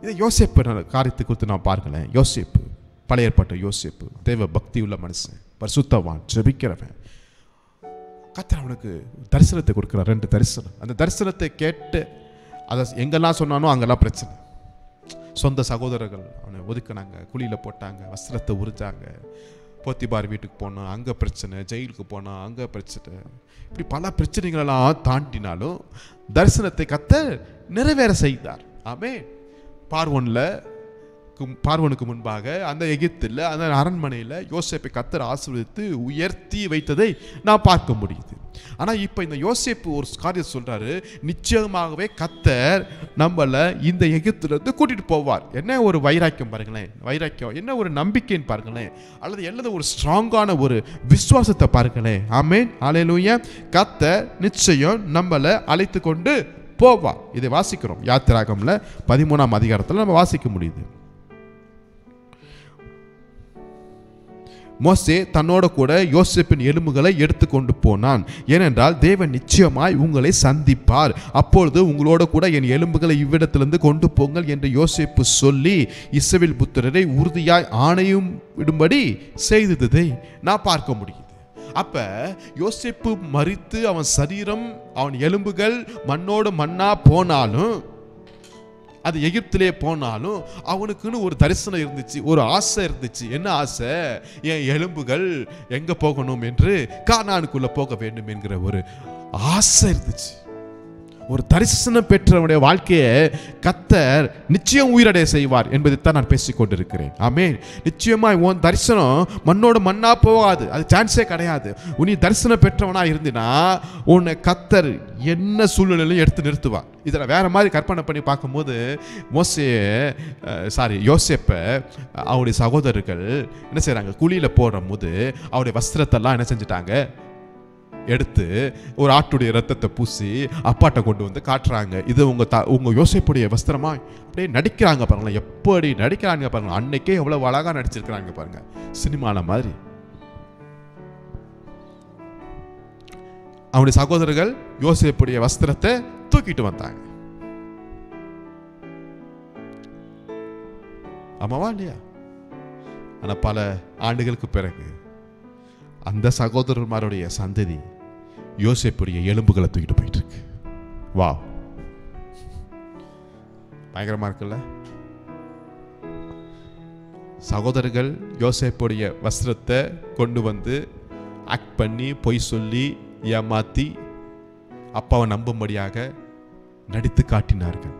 இதை யோசேப்பு காரியத்தை குறித்து நான் பார்க்கல. யோசேப்பு, பழைய ஏற்பாட்டு யோசேப்பு, தேவ பக்தி உள்ள மனுஷன், பரிசுத்தவான், ஜெபிக்கிறவன். கர்த்தர் அவனுக்கு தரிசனத்தை கொடுக்கிறார், 2 தரிசனம். அந்த தரிசனத்தை கேட்டு அதை எங்கெல்லாம் சொன்னானோ அங்கெல்லாம் பிரச்சனை. சொந்த சகோதரர்கள் அவனை ஒதுக்கினாங்க, குழியில் போட்டாங்க, வஸ்திரத்தை உரிச்சாங்க. போத்திபார் வீட்டுக்கு போனோம், அங்கே பிரச்சனை. ஜெயிலுக்கு போனோம், அங்கே பிரச்சனை. இப்படி பல பிரச்சனைகளெல்லாம் தாண்டினாலும் தரிசனத்தை கர்த்தர் நிறைவேற செய்தார். ஆமென். பார்வோனுக்கு முன்பாக அந்த எகிப்தில் அந்த அரண்மனையில் யோசேப்பை கர்த்தர் ஆசீர்வதித்து உயர்த்தி வைத்ததை நான் பார்க்க முடியுது. ஆனால் இப்போ இந்த யோசேப்பு ஒரு காரியம் சொல்றாரு, நிச்சயமாகவே கர்த்தர் நம்மளை இந்த எகிப்திலிருந்து கூட்டிட்டு போவார். என்ன ஒரு வைராக்கியம் பாருங்களேன், வைராக்கியம் என்ன ஒரு நம்பிக்கைன்னு பாருங்களேன், அல்லது எல்லாத ஒரு ஸ்ட்ராங்கான ஒரு விசுவாசத்தை பாருங்களேன். ஆமென், ஹல்லேலூயா. கர்த்தர் நிச்சயம் நம்மளை அழைத்து கொண்டு போவார். இதை வாசிக்கிறோம் யாத்திராகம்ல 13ஆம் அதிகாரத்தில் நம்ம வாசிக்க முடியுது. மோசே தன்னோட கூட யோசேப்பின் எலும்புகளை எடுத்துக்கொண்டு போனான். ஏனென்றால் தேவன் நிச்சயமாய் உங்களை சந்திப்பார், அப்பொழுது உங்களோட கூட என் எலும்புகளை இவ்விடத்திலிருந்து கொண்டு போங்கள் என்று யோசேப்பு சொல்லி இஸ்ரவேல் புத்திரரை உறுதியாய் ஆணையும் விடும்படி செய்ததை நான் பார்க்க முடியுது. அப்ப யோசேப்பு மரித்து அவன் சரீரம் அவன் எலும்புகள் மண்ணோடு மண்ணா போனாலும், அது எகிப்திலே போனாலும் அவனுக்குன்னு ஒரு தரிசனம் இருந்துச்சு, ஒரு ஆசை இருந்துச்சு. என்ன ஆசை? என் எலும்புகள் எங்க போகணும் என்று கானானுக்குள்ள போக வேண்டும் என்கிற ஒரு ஆசை இருந்துச்சு. ஒரு தரிசனம் பெற்றவனுடைய வாழ்க்கையை கர்த்தர் நிச்சயம் உயிரடைய செய்வார் என்பதைத்தான் நான் பேசிக் கொண்டிருக்கிறேன். ஆமென். நிச்சயமாய் உன் தரிசனம் மண்ணோடு மண்ணா போகாது, அது சான்ஸே கிடையாது. நீ தரிசனம் பெற்றவனா இருந்தினா உன்னை கர்த்தர் என்ன சூழ்நிலையிலும் எடுத்து நிறுத்துவார். இதில் வேற மாதிரி கற்பனை பண்ணி பார்க்கும்போது யோசேப்பை அவருடைய சகோதரர்கள் என்ன செய்றாங்க, குழியில் போடுற போது அவருடைய வஸ்திரத்தெல்லாம் என்ன செஞ்சுட்டாங்க, எடுத்து ஒரு ஆட்டுடைய ரத்தத்தை பூசி அப்பாட்ட கொண்டு வந்து காட்டுறாங்க. இது உங்க யோசேப்புடைய வஸ்திரமா? அப்படியே நடிக்கிறாங்க பாருங்களேன், எப்படி நடிக்கிறாங்க பாருங்க. அன்னைக்கே எவ்வளவு அழகா நடிச்சிருக்கிறாங்க பாருங்க, சினிமால மாதிரி. அவனுடைய சகோதரர்கள் யோசேப்புடைய வஸ்திரத்தை தூக்கிட்டு வந்தாங்க. ஆமாவா இல்லையா? ஆனா பல ஆண்டுகளுக்கு பிறகு அந்த சகோதரர்களுடைய சந்ததி யோசேப்புடைய எலும்புகளை தூக்கிட்டு போயிட்டு இருக்கு. வா, பயங்கரமா இருக்குல்ல? சகோதரர்கள் யோசேப்புடைய வஸ்திரத்தை கொண்டு வந்து ஆக்ட் பண்ணி பொய் சொல்லி ஏமாத்தி அப்பாவை நம்பும்படியாக நடித்து காட்டினார்கள்.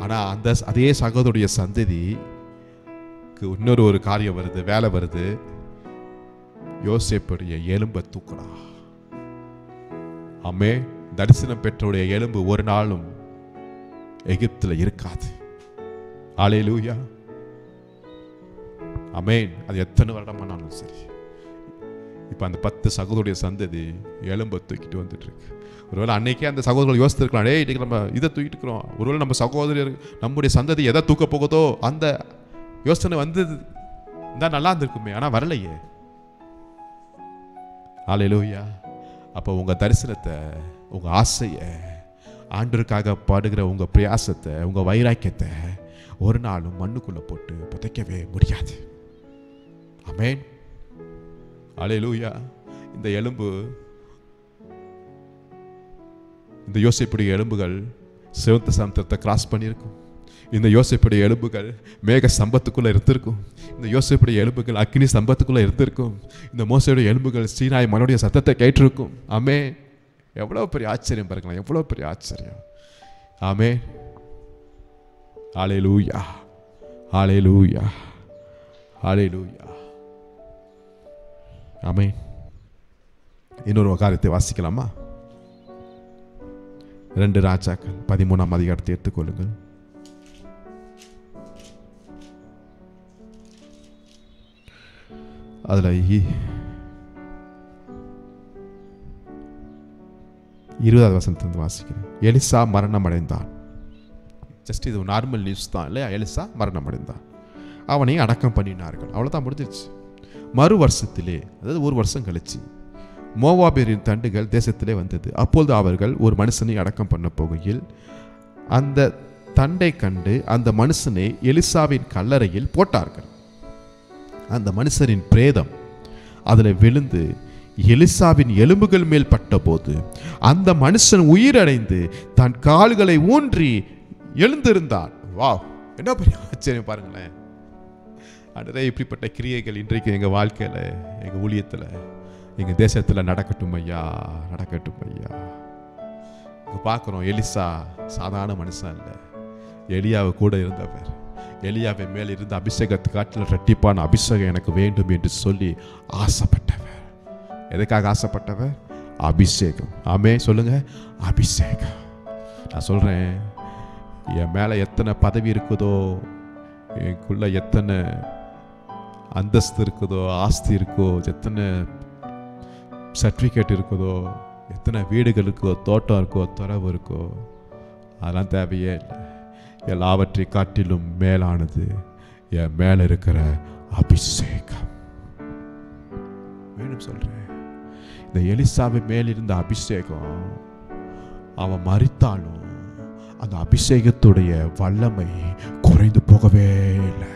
ஆனா அதே சகோதரருடைய சந்ததிக்கு இன்னொரு ஒரு காரியம் வருது, வேலை வருது. யோசேப்புடைய எலும்பை தூக்குறா. ஆமே. தரிசனம் பெற்றவுடைய எலும்பு ஒரு நாளும் எகிப்தில் இருக்காது. அல்லேலூயா. ஆமென். அது எத்தனை வருடமானாலும் சரி. இப்ப அந்த 10 சகோதரருடைய சந்ததி எலும்பை தூக்கிட்டு வந்துட்டு இருக்கு. ஒருவேளை அன்னைக்கே அந்த சகோதரர்கள் யோசித்திருக்கலாம், டேய் இன்னைக்கு நம்ம இதை தூக்கிட்டு இருக்கிறோம், ஒருவேளை நம்ம சகோதரர் நம்முடைய சந்ததி எதை தூக்க போகுதோ அந்த யோசனை வந்து தான் நல்லா இருந்திருக்குமே. ஆனா வரலையே. அல்லேலூயா. அப்போ உங்க தரிசனத்தை, உங்க ஆசையை, ஆண்டவருக்காக பாடுகிற உங்க பிரயாசத்தை, உங்க வைராக்கியத்தை ஒரு நாளும் மண்ணுக்குள்ள போட்டு புதைக்கவே முடியாது. ஆமென். அல்லேலூயா. இந்த எலும்பு, இந்த யோசேப்புடைய எலும்புகள் சிவந்த சமுத்திரத்தை கிராஸ் பண்ணியிருக்கும். இந்த யோசேப்புடைய எலும்புகள் மேக சம்பத்துக்குள்ள இருந்திருக்கும். இந்த யோசேப்புடைய எலும்புகள் அக்னி சம்பத்துக்குள்ள இருந்திருக்கும். இந்த மோசையுடைய எலும்புகள் சீனாய் மனுடைய சத்தத்தை கேட்டிருக்கும். ஆமே. எவ்வளவு பெரிய ஆச்சரியம் பாருங்களேன், எவ்வளவு பெரிய ஆச்சரியம். ஆமே. ஹல்லேலூயா, ஹல்லேலூயா, ஹல்லேலூயா. ஆமே. இன்னொரு காரியத்தை வாசிக்கலாமா? 2 ராஜாக்கள் 13ஆம் அதிகாரத்தை எடுத்துக்கொள்ளுங்கள். அதுல 20வது வசனத்தை வாசிக்கிறேன். எலிசா மரணம் அடைந்தான். ஜஸ்ட் இது நார்மல் நியூஸ் தான் இல்லையா? எலிசா மரணம் அடைந்தான், அவனை அடக்கம் பண்ணினார்கள். அவ்வளோதான், முடிஞ்சிருச்சு. மறு வருஷத்திலே, அதாவது 1 வருஷம் கழிச்சு, மோவாபியரின் தண்டுகள் தேசத்திலே வந்தது. அப்பொழுது அவர்கள் ஒரு மனுஷனை அடக்கம் பண்ண போகையில் அந்த தண்டை கண்டு அந்த மனுஷனை எலிசாவின் கல்லறையில் போட்டார்கள். அந்த மனுஷரின் பிரேதம் அதில் விழுந்து எலிசாவின் எலும்புகள் மேல் பட்ட போது அந்த மனுஷன் உயிரடைந்து தன் கால்களை ஊன்றி எழுந்திருந்தான். வா, என்ன பெரிய ஆச்சரியம் பாருங்களேன். ஆண்டவரே, இப்படிப்பட்ட கிரியைகள் இன்றைக்கு எங்கள் வாழ்க்கையில், எங்கள் ஊழியத்தில், எங்கள் தேசத்தில் நடக்கட்டும் ஐயா, நடக்கட்டும் ஐயா. இங்கே பார்க்குறோம், எலிசா சாதாரண மனுஷன் இல்லை, எலியாவை கூட இருந்தவர். எலியாவை மேல் இருந்த அபிஷேகத்தை காட்டில் ரெட்டிப்பான அபிஷேகம் எனக்கு வேண்டும் என்று சொல்லி ஆசைப்பட்டவர். எதுக்காக ஆசைப்பட்டவர்? அபிஷேகம். ஆமே சொல்லுங்க, அபிஷேகம். நான் சொல்றேன், என் மேல எத்தனை பதவி இருக்குதோ, எனக்குள்ள எத்தனை அந்தஸ்து இருக்குதோ, ஆஸ்தி இருக்கோ, எத்தனை சர்டிஃபிகேட் இருக்குதோ, எத்தனை வீடுகள் இருக்கோ, தோட்டம் இருக்கோ, துறவு இருக்கோ, அதெல்லாம் தேவையே இல்லை. எல்லாவற்றை காட்டிலும் மேலானது என் மேல இருக்கிற அபிஷேகம் வேணும் சொல்றேன். இந்த எலிசாவை மேலிருந்த அபிஷேகம், அவன் மரித்தாலும் அந்த அபிஷேகத்துடைய வல்லமை குறைந்து போகவே இல்லை.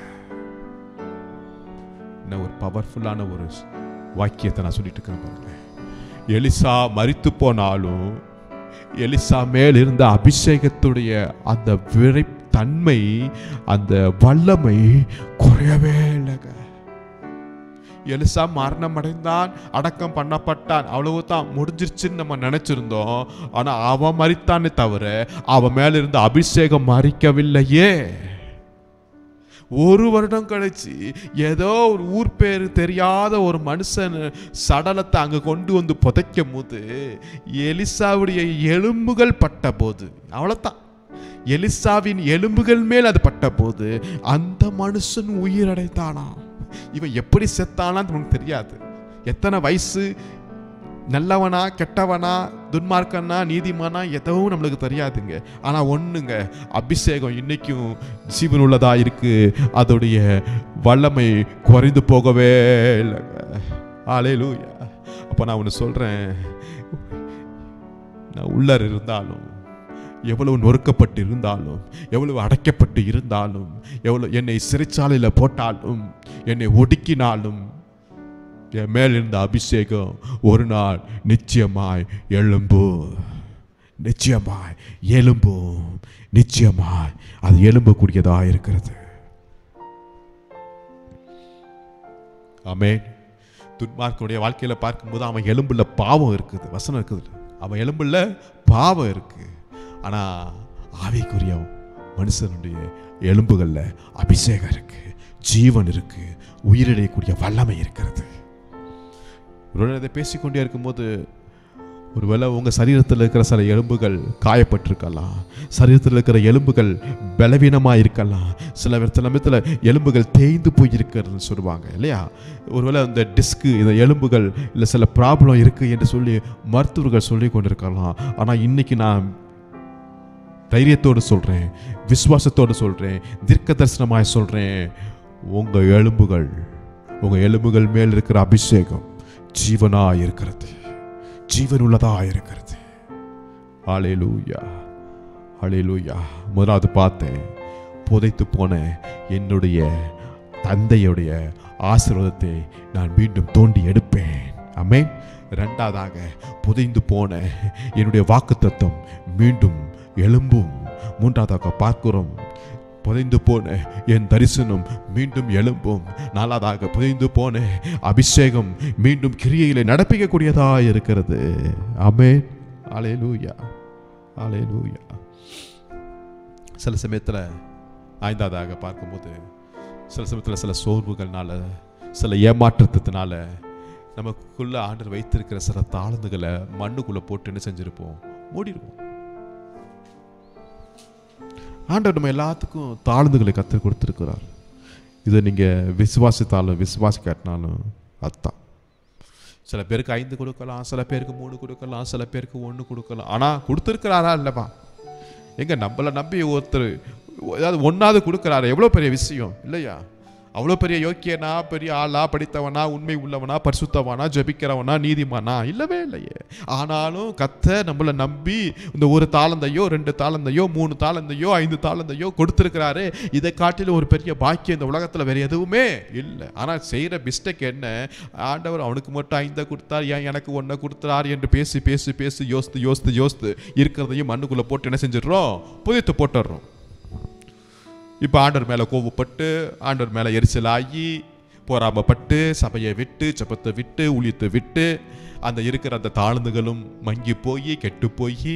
என்ன ஒரு பவர்ஃபுல்லான ஒரு வாக்கியத்தை நான் சொல்லிட்டு இருக்கேன் பாருங்க. எலிசா மரித்து போனாலும் எலிசா மேல் இருந்த அபிஷேகத்துடைய அந்த விரை தன்மை, அந்த வல்லமை குறையவே இல்லைங்க. எலிசா மரணம் அடைந்தான், அடக்கம் பண்ணப்பட்டான், அவ்வளவுதான், முடிஞ்சிருச்சுன்னு நம்ம நினைச்சிருந்தோம். ஆனா அவன் மரித்தானே தவிர அவன் மேல இருந்த அபிஷேகம் மறிக்கவில்லையே. ஒரு வருடம் கழிச்சு ஏதோ ஒரு ஊர் பேர் தெரியாத ஒரு மனுஷன் சடலத்தை அங்க கொண்டு வந்து புதைக்கும் போது எலிசாவுடைய எலும்புகள் பட்ட போது, அவ்வளவுதான், எலிசாவின் எலும்புகள் மேல் அது பட்ட போது அந்த மனுஷன் உயிரடைந்தானா. இவன் எப்படி செத்தானான்னு நமக்கு தெரியாது. எத்தனை வயசு, நல்லவனா கெட்டவனா, துன்மார்க்கனா நீதிமானா, எதுவும் நம்மளுக்கு தெரியாதுங்க. ஆனா ஒண்ணுங்க, அபிஷேகம் இன்னைக்கும் ஜீவன் உள்ளதா இருக்கு, அதோடைய வல்லமை குறைந்து போகவே இல்லைங்க. ஹல்லேலூயா. அப்ப நான் ஒன்று சொல்றேன், நான் உள்ளர் இருந்தாலும், எவ்வளவு நொறுக்கப்பட்டு இருந்தாலும், எவ்வளவு அடைக்கப்பட்டு இருந்தாலும், எவ்வளவு என்னை சிறைச்சாலையில் போட்டாலும், என்னை ஒடுக்கினாலும், என் மேல் இருந்த அபிஷேகம் ஒரு நாள் நிச்சயமாய் எழும்பும், நிச்சயமாய் எழும்பும், நிச்சயமாய் அது எழும்பக்கூடியதாக இருக்கிறது. ஆமென். துன்மார்க்கனுடைய வாழ்க்கையில பார்க்கும்போது அவன் எலும்புல பாவம் இருக்குது, வசனம் இருக்குது, அவன் எலும்புல பாவம் இருக்கு. ஆனா ஆவிக்குரிய மனுஷனுடைய எலும்புகள்ல அபிஷேகம் இருக்கு, ஜீவன் இருக்கு, உயிரிழக்கூடிய வல்லமை இருக்கிறது. இதை பேசிக்கொண்டே இருக்கும்போது ஒருவேளை உங்க சரீரத்தில் இருக்கிற சில எலும்புகள் காயப்பட்டிருக்கலாம், சரீரத்தில் இருக்கிற எலும்புகள் பலவீனமாக இருக்கலாம், சில சமயத்தில் எலும்புகள் தேய்ந்து போயிருக்கிறதுன்னு சொல்லுவாங்க இல்லையா. ஒருவேளை அந்த டிஸ்க்கு, இந்த எலும்புகள் இல்லை சில ப்ராப்ளம் இருக்குது என்று சொல்லி மருத்துவர்கள் சொல்லி கொண்டிருக்கலாம். ஆனால் இன்னைக்கு நான் தைரியத்தோடு சொல்கிறேன், விசுவாசத்தோடு சொல்கிறேன், தீர்க்க தரிசனமாய் சொல்கிறேன், உங்கள் எலும்புகள் மேல் இருக்கிற அபிஷேகம் ஜீவனாய் இருக்கிறது, ஜீவன் உள்ளதாக இருக்கிறது. ஹல்லேலூயா, ஹல்லேலூயா. முதலாவது பார்த்தேன், புதைத்து போன என்னுடைய தந்தையுடைய ஆசீர்வாதத்தை நான் மீண்டும் தோண்டி எடுப்பேன். ஆமென். இரண்டாவதாக, புதைந்து போன என்னுடைய வாக்குத்தத்தம் மீண்டும் எழும்பும். மூன்றாவதாக பார்க்கிறோம், புதைந்து போன என் தரிசனம் மீண்டும் எழும்பும். நாலாவதாக, புதைந்து போன அபிஷேகம் மீண்டும் கிரியையிலே நடப்பிக்கக்கூடியதாக இருக்கிறது. ஆமென். ஹல்லேலூயா, ஹல்லேலூயா. சில சமயத்தில் ஐந்தாவதாக பார்க்கும்போது, சில சமயத்தில் சில சோர்வுகள்னால, சில ஏமாற்றத்தினால நமக்குள்ள ஆண்டவர் வைத்திருக்கிற சில தாளந்துகளை மண்ணுக்குள்ள போட்டு என்ன செஞ்சிருப்போம், மூடிடுவோம். ஆண்டவர் நம்ம எல்லாத்துக்கும் தாழ்ந்துகளை கற்றுக் கொடுத்துருக்கிறார். இதை நீங்கள் விசுவாசித்தாலும் விசுவாசிக்காட்டினாலும் அதுதான். சில பேருக்கு 5 கொடுக்கலாம், சில பேருக்கு 3 கொடுக்கலாம், சில பேருக்கு 1 கொடுக்கலாம். ஆனால் கொடுத்துருக்கிறாரா இல்லைப்பா? எங்க நம்மளை நம்பி ஒருத்தர் ஏதாவது 1ஆவது கொடுக்குறாரு, எவ்வளோ பெரிய விஷயம் இல்லையா? அவ்வளோ பெரிய யோக்கியனா, பெரிய ஆளா, படித்தவனா, உண்மை உள்ளவனா, பரிசுத்தவனா, ஜபிக்கிறவனா, நீதிமானா? இல்லவே இல்லையே. ஆனாலும் கர்த்தர் நம்மளை நம்பி இந்த 1 தாளந்தையோ 2 தாளந்தையோ 3 தாளந்தையோ 5 தாளந்தையோ கொடுத்துருக்கிறாரு. இதை காட்டிலும் ஒரு பெரிய பாக்கியம் இந்த உலகத்தில் வேறு எதுவுமே இல்லை. ஆனால் செய்கிற மிஸ்டேக் என்ன, ஆண்டவர் அவனுக்கு மட்டும் 5 கொடுத்தார், ஏன் எனக்கு 1 கொடுத்தார் என்று பேசி பேசி பேசி யோசித்து இருக்கிறதையும் மண்ணுக்குள்ளே போட்டு என்ன செஞ்சிடறோம், புதைத்து போட்டுடுறோம். இப்போ ஆண்டவர் மேலே கோவப்பட்டு, ஆண்டவர் மேலே எரிச்சலாகி, போராமப்பட்டு, சபையை விட்டு, ஜெபத்தை விட்டு, ஊழியத்தை விட்டு, அந்த இருக்கிற அந்த தாழ்ந்துகளும் மங்கி போய் கெட்டு போய்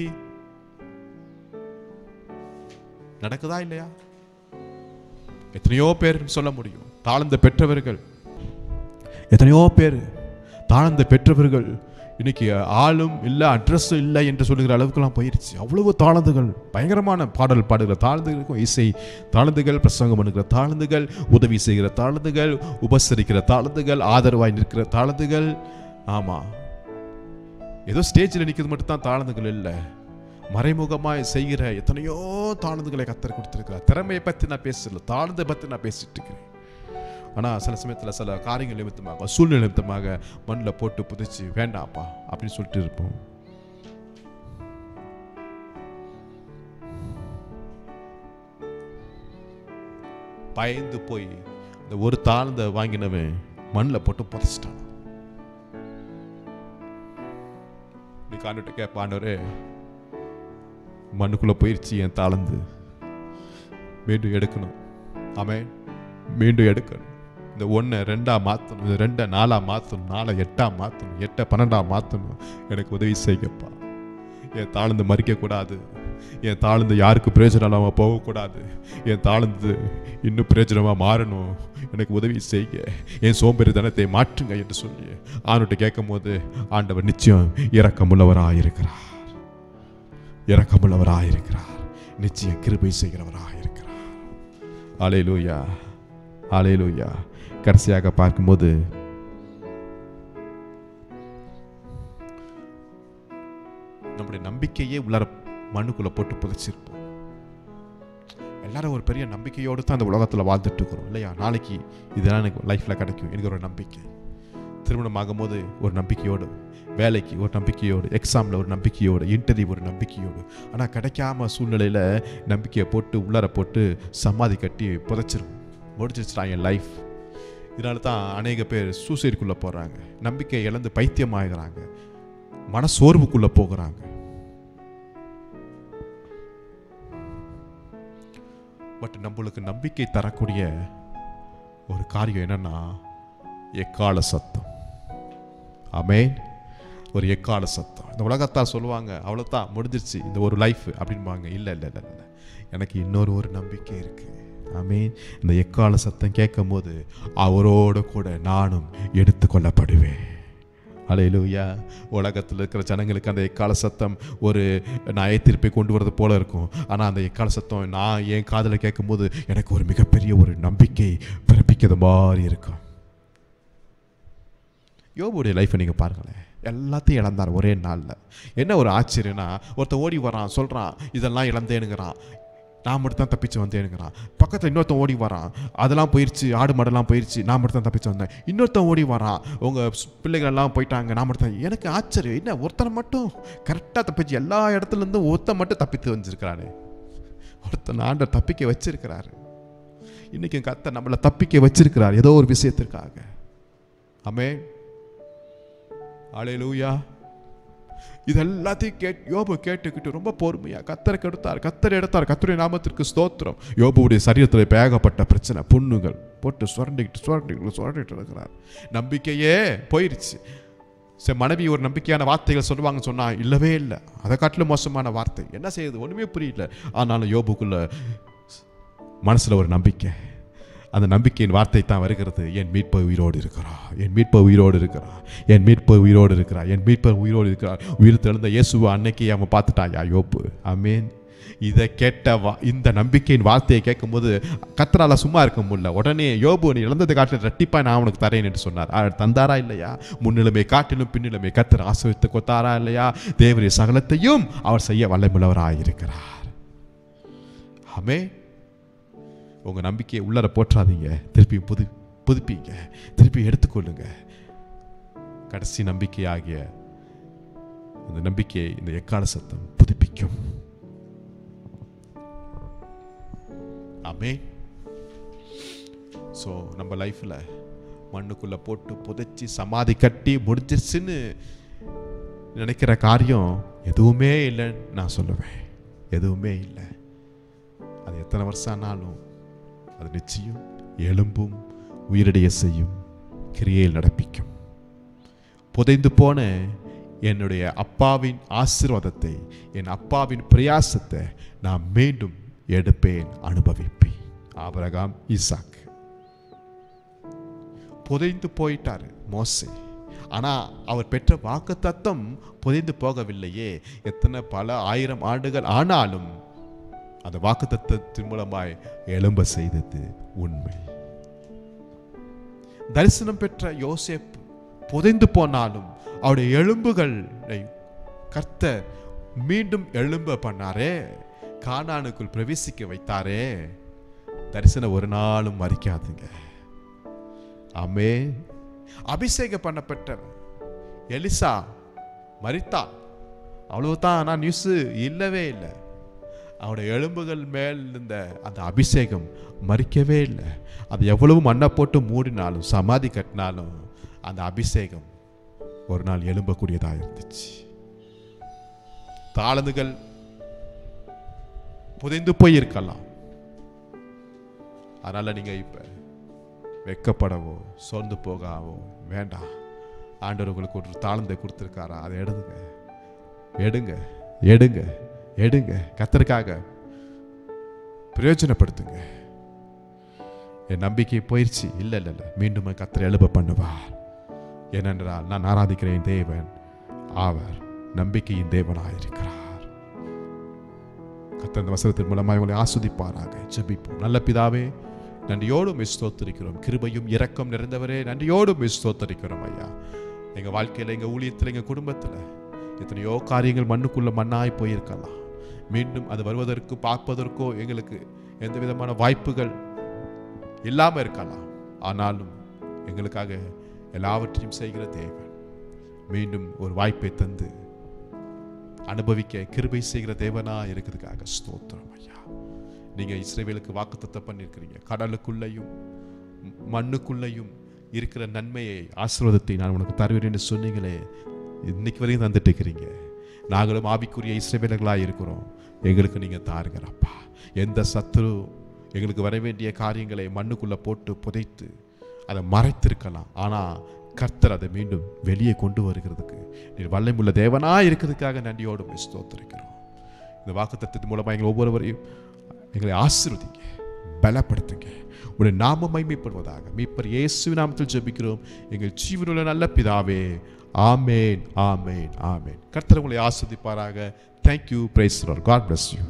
நடக்குதா இல்லையா? எத்தனையோ பேர் சொல்ல முடியும். தாழ்ந்த பெற்றவர்கள், எத்தனையோ பேர் தாழ்ந்த பெற்றவர்கள் இன்னைக்கு ஆளும் இல்லை, அட்ரஸும் இல்லை என்று சொல்லுகிற அளவுக்குலாம் போயிருச்சு. அவ்வளவு தாழ்ந்துகள், பயங்கரமான பாடல் பாடுகிற தாழ்ந்துகளுக்கும், இசை தாழ்ந்துகள், பிரசங்கம் பண்ணுகிற தாழ்ந்துகள், உதவி செய்கிற தாழ்ந்துகள், உபசரிக்கிற தாழ்ந்துகள், ஆதரவாய் நிற்கிற தாழ்ந்துகள். ஆமாம், ஏதோ ஸ்டேஜில் நிற்கிறது மட்டும்தான் தாழ்ந்துகள் இல்லை, மறைமுகமாய் செய்கிற எத்தனையோ தாழ்ந்துகளை கர்த்தர் கொடுத்திருக்கிறார். திறமையை பற்றி நான் பேசல, தாழ்ந்தை பற்றி நான் பேசிட்டு இருக்கிறேன். ஆனால் சில சமயத்தில் சில காரியங்கள் நிமித்தமாக, சூழ்நிலை நிமித்தமாக மண்ணில் போட்டு புதைச்சி வேண்டாப்பா அப்படின்னு சொல்லிட்டு இருப்போம். பயந்து போய் இந்த ஒரு தாழ்ந்த வாங்கினவன் மண்ணில் போட்டு புதைச்சிட்டான். நீ காண்டுட்டு கேட்பானவரே, மண்ணுக்குள்ளே போயிடுச்சு என் தாழ்ந்து, மீண்டும் எடுக்கணும். ஆமென், மீண்டும் எடுக்கணும். இந்த 1 2 மாற்றணும், இந்த 2 4 மாற்றணும், 4 8 மாற்றணும், 8 12 மாற்றணும். எனக்கு உதவி செய்யப்பா. என் தாழ்ந்து மறிக்கக்கூடாது, என் தாழ்ந்து யாருக்கு பிரயோஜனம் இல்லாமல் போகக்கூடாது, என் தாழ்ந்து இன்னும் பிரயோஜனமாக மாறணும். எனக்கு உதவி செய்ய, என் சோம்பேறித்தனத்தை மாற்றுங்க என்று சொல்லி ஆண்டவர்கிட்ட கேட்கும் போது ஆண்டவர் நிச்சயம் இரக்கமுள்ளவராயிருக்கிறார், இரக்கமுள்ளவராயிருக்கிறார், நிச்சயம் கிருபை செய்கிறவராயிருக்கிறார். அல்லேலூயா, அல்லேலூயா. கடைசியாக பார்க்கும்போது நம்முடைய நம்பிக்கையே உள்ளார மண்ணுக்குள்ள போட்டு புதைச்சிருப்போம். எல்லாரும் ஒரு பெரிய நம்பிக்கையோடு தான் அந்த உலகத்தில் வாழ்ந்துட்டு இருக்கிறோம் இல்லையா? நாளைக்கு இதெல்லாம் எனக்கு லைஃப்ல கிடைக்கும், எனக்கு ஒரு நம்பிக்கை. திருமணம் ஆகும்போது ஒரு நம்பிக்கையோடு, வேலைக்கு ஒரு நம்பிக்கையோடு, எக்ஸாமில் ஒரு நம்பிக்கையோடு, இன்டர்வியூ ஒரு நம்பிக்கையோடு. ஆனால் கிடைக்காம சூழ்நிலையில் நம்பிக்கையை போட்டு உள்ளார போட்டு சமாதி கட்டி புதைச்சிருவோம். முடிச்சிருச்சுட்டான் என் லைஃப். இதனால தான் அநேக பேர் சூசைடுக்குள்ளே போகிறாங்க, நம்பிக்கை இழந்து பைத்தியமாகிறாங்க, மனசோர்வுக்குள்ளே போகிறாங்க. பட் நம்மளுக்கு நம்பிக்கை தரக்கூடிய ஒரு காரியம் என்னன்னா எக்கால சத்தம். ஆமென். ஒரு எக்கால சத்தம். இந்த உலகத்தால் சொல்லுவாங்க அவ்வளோதான் முடிஞ்சிருச்சு இந்த ஒரு லைஃப் அப்படின்பாங்க. இல்லை இல்லை இல்லை இல்லை, எனக்கு இன்னொரு நம்பிக்கை இருக்குது. ஆமென். இந்த எக்கால சத்தம் கேட்கும் போது அவரோடு கூட நானும் எடுத்துக்கொள்ளப்படுவேன். அல்லேலூயா. உலகத்தில் இருக்கிற ஜனங்களுக்கு அந்த எக்கால சத்தம் ஒரு நியாயத்தீர்ப்பை கொண்டு வரது போல இருக்கும். ஆனால் அந்த எக்கால சத்தம் நான் என் காதில் கேட்கும்போது எனக்கு ஒரு மிகப்பெரிய ஒரு நம்பிக்கை பிறப்பிக்கிற மாதிரி இருக்கும். யோபுடைய லைஃப்பை நீங்கள் பாருங்களேன், எல்லாத்தையும் இழந்தார் ஒரே நாளில். என்ன ஒரு ஆச்சரியன்னா, ஒருத்தன் ஓடி வரான், சொல்கிறான் இதெல்லாம் இழந்தேனுங்கிறான், நான் மட்டும் தான் தப்பிச்சு வந்தேனுங்கிறான். பக்கத்தில் இன்னொருத்தன் ஓடி வரான், அதெல்லாம் போயிடுச்சு, ஆடு மாடெல்லாம் போயிடுச்சு, நான் மட்டும் தான் தப்பிச்சு வந்தேன். இன்னொருத்தன் ஓடி வரான், உங்கள் பிள்ளைகள் எல்லாம் போயிட்டாங்க, நான் மட்டும் தான். எனக்கு ஆச்சரியம், என்ன ஒருத்தனை மட்டும் கரெக்டாக தப்பிச்சு, எல்லா இடத்துலேருந்தும் ஒருத்தன் மட்டும் தப்பித்து வந்துருக்கிறானே. ஒருத்தன் ஆண்டவர் தப்பிக்க வச்சிருக்கிறாரு. இன்னைக்கு கர்த்தர் நம்மளை தப்பிக்க வச்சிருக்கிறார் ஏதோ ஒரு விஷயத்திற்காக. ஆமென். அல்லேலூயா. இதெல்லாத்தையும் யோபு கேட்டுக்கிட்டு ரொம்ப பொறுமையா கர்த்தருக்கு எடுத்தார், கர்த்தர் எடுத்தார். கர்த்தருடைய நாமத்திற்கு ஸ்தோத்திரம். யோபுடைய சரீரத்தில் ஏகப்பட்ட பிரச்சனை, புண்ணுகள் போட்டு சுரண்டிட்டு இருக்கிறார். நம்பிக்கையே போயிருச்சு. மனைவி ஒரு நம்பிக்கையான வார்த்தைகள் சொல்லுவாங்கன்னு சொன்னா இல்லவே இல்லை, அதை காட்டிலும் மோசமான வார்த்தை. என்ன செய்யுது ஒண்ணுமே புரியல. ஆனாலும் யோபுக்குள்ள மனசுல ஒரு நம்பிக்கை, அந்த நம்பிக்கையின் வார்த்தை தான் வருகிறது. என் மீட்பர் உயிரோடு இருக்கிறார், என் மீட்பர் உயிரோடு இருக்கிறார், என் மீட்பர் உயிரோடு இருக்கிறார், என் மீட்பர் உயிரோடு இருக்கிறார். உயிர் தெழுந்த இயேசுவை அன்னைக்கு அவன் பார்த்துட்டாயா யோபு. ஆமென். இதை கேட்ட இந்த நம்பிக்கையின் வார்த்தையை கேட்கும் போது கர்த்தரால சும்மா இருக்க முடியல. உடனே யோபு நீ இழந்ததை காட்டில் ரெட்டிப்பா நான் அவனுக்கு தரேன் என்று சொன்னார். தந்தாரா இல்லையா? முன்னிலைமை காட்டிலும் பின்னிலைமை கர்த்தர் ஆசீர்வதித்து கொடுத்தாரா இல்லையா? தேவனுடைய சகலத்தையும் அவர் செய்ய வல்லமையுள்ளவராயிருக்கிறார். ஆமென். உங்கள் நம்பிக்கையை உள்ளார போற்றாதீங்க, திருப்பி புதுப்பிங்க, திருப்பி எடுத்துக்கொள்ளுங்க. கடைசி நம்பிக்கையாகிய அந்த நம்பிக்கையை இந்த எக்கால சத்தம் புதுப்பிக்கும். ஆமென். ஸோ நம்ம லைஃப்பில் மண்ணுக்குள்ளே போட்டு புதைச்சி சமாதி கட்டி முடிஞ்சிருச்சுன்னு நினைக்கிற காரியம் எதுவுமே இல்லைன்னு நான் சொல்லுவேன். எதுவுமே இல்லை. அது எத்தனை வருஷம் ஆனாலும் அது நிச்சயம் எலும்பும் உயிரடைய செய்யும், கிரியையில் நடப்பிக்கும். புதைந்து போன என்னுடைய அப்பாவின் ஆசீர்வாதத்தை, என் அப்பாவின் பிரயாசத்தை நான் மீண்டும் எடுப்பேன், அனுபவிப்பேன். ஆபிரகாம், ஈசாக்கு. புதைந்து போயிட்டாரு மோசே. ஆனா அவர் பெற்ற வாக்குத்தத்தம் புதைந்து போகவில்லையே. எத்தனை பல ஆயிரம் ஆண்டுகள் ஆனாலும் அந்த வாக்குத்தத்தத்தின் மூலமாய் எழும்ப செய்தது உண்மை. தரிசனம் பெற்ற யோசேப்பு புதைந்து போனாலும் அவருடைய எலும்புகளை கர்த்தர் மீண்டும் எழும்ப பண்ணாரே, கானானுக்குள் பிரவேசிக்க வைத்தாரே. தரிசனம் ஒரு நாளும் மறிக்காதுங்க. ஆமே. அபிஷேகம் பண்ணப்பட்ட எலிசா மரித்தாள், அவ்வளவுதான். ஆனா நியூஸ் இல்லவே இல்லை. அவனுடைய எலும்புகள் மேல் இருந்த அந்த அபிஷேகம் மறிக்கவே இல்லை. அது எவ்வளவு மண்ணை போட்டு மூடினாலும், சமாதி கட்டினாலும் அந்த அபிஷேகம் ஒரு நாள் எழும்பக்கூடியதாக இருந்துச்சு. தாளந்துகள் புதைந்து போயிருக்கலாம். அதனால நீங்க இப்ப வெக்கப்படவோ சோர்ந்து போகாவோ வேண்டாம். ஆண்டவர் உங்களுக்கு ஒரு தாளந்தை கொடுத்திருக்காரா, அதை எடுங்க எடுங்க எடுங்க எடுங்க. கர்த்தருக்காக பிரயோஜனப்படுத்துங்க. என் நம்பிக்கை போயிடுச்சு, இல்லை இல்லை இல்லை, மீண்டும் கர்த்தர் எழுப்ப பண்ணுவார். ஏனென்றால் நான் ஆராதிக்கிறேன் தேவன், அவர் நம்பிக்கையின் தேவனாயிருக்கிறார். கர்த்தர் இந்த வசனத்தின் மூலமாக உங்களை ஆஸ்வதிப்பாராக. ஜெபிப்போம். நல்ல பிதாவே, நன்றியோடு ஸ்தோத்திரிக்கிறோம். கிருபையும் இரக்கம் நிறைந்தவரே, நன்றியோடு ஸ்தோத்திரிக்கிறோம் ஐயா. எங்கள் வாழ்க்கையில், எங்கள் ஊழியத்தில், எங்கள் குடும்பத்தில் எத்தனையோ காரியங்கள் மண்ணுக்குள்ள மண்ணாய் போயிருக்கலாம். மீண்டும் அது வருவதற்கு பார்ப்பதற்கோ எங்களுக்கு எந்த விதமான வாய்ப்புகள் இல்லாமல் இருக்கலாம். ஆனாலும் எங்களுக்காக எல்லாவற்றையும் செய்கிற தேவன் மீண்டும் ஒரு வாய்ப்பை தந்து அனுபவிக்க கிருபை செய்கிற தேவனா இருக்கிறதுக்காக ஸ்தோத்திரம் ஐயா. நீங்க இஸ்ரவேலுக்கு வாக்குத்தத்தம் பண்ணியிருக்கிறீங்க. கடலுக்குள்ளையும் மண்ணுக்குள்ளையும் இருக்கிற நன்மையை, ஆசீர்வாதத்தை நான் உனக்கு தருவேன் என்று சொன்னீங்களே, இன்னைக்கு வரையும் தந்துட்டு இருக்கிறீங்க. நாங்களும் ஆவிக்குரிய இஸ்ரவேலர்களாக இருக்கிறோம். எங்களுக்கு நீங்க தாருங்கப்பா. எந்த சத்துரு எங்களுக்கு வர வேண்டிய காரியங்களை மண்ணுக்குள்ள போட்டு புதைத்து அதை மறைத்திருக்கலாம். ஆனா கர்த்தர் அதை மீண்டும் வெளியே கொண்டு வருகிறதுக்கு நீர் வல்லமையுள்ள தேவனா இருக்கிறதுக்காக நன்றியோடு ஸ்தோத்திரிக்கிறோம். இந்த வாக்குத்தத்தத்தின் மூலமா எங்களை ஒவ்வொருவரையும் எங்களை ஆசீர்வதிங்க, பலப்படுத்துங்க. உடைய நாம மகிமைப்படுவதாக. மீட்பர் இயேசு நாமத்தில் ஜெபிக்கிறோம் எங்கள் ஜீவனுள்ள நல்ல பிதாவே. ஆமேன், ஆமேன், ஆமேன். கர்த்தர் உங்களை ஆசீர்வதிப்பாராக. Thank you. Praise the Lord. God bless you.